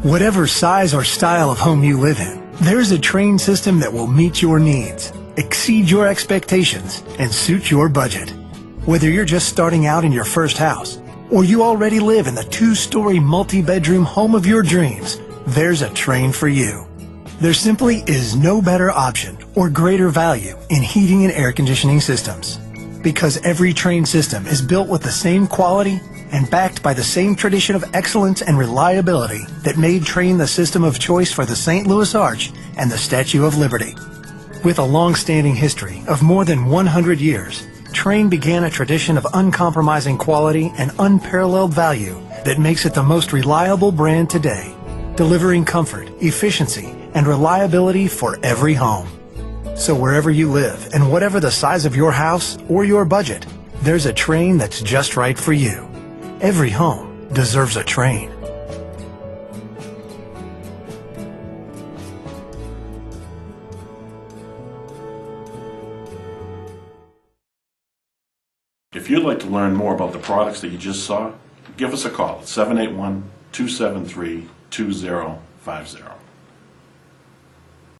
Whatever size or style of home you live in, there's a Trane system that will meet your needs, exceed your expectations, and suit your budget. Whether you're just starting out in your first house, or you already live in the 2-story multi-bedroom home of your dreams, there's a Trane for you. There simply is no better option or greater value in heating and air conditioning systems. Because every Trane system is built with the same quality and backed by the same tradition of excellence and reliability that made Trane the system of choice for the St. Louis Arch and the Statue of Liberty. With a long-standing history of more than 100 years, Trane began a tradition of uncompromising quality and unparalleled value that makes it the most reliable brand today, delivering comfort, efficiency, and reliability for every home. So wherever you live and whatever the size of your house or your budget, there's a Trane that's just right for you. Every home deserves a Trane. If you'd like to learn more about the products that you just saw, give us a call at 781-273-2050.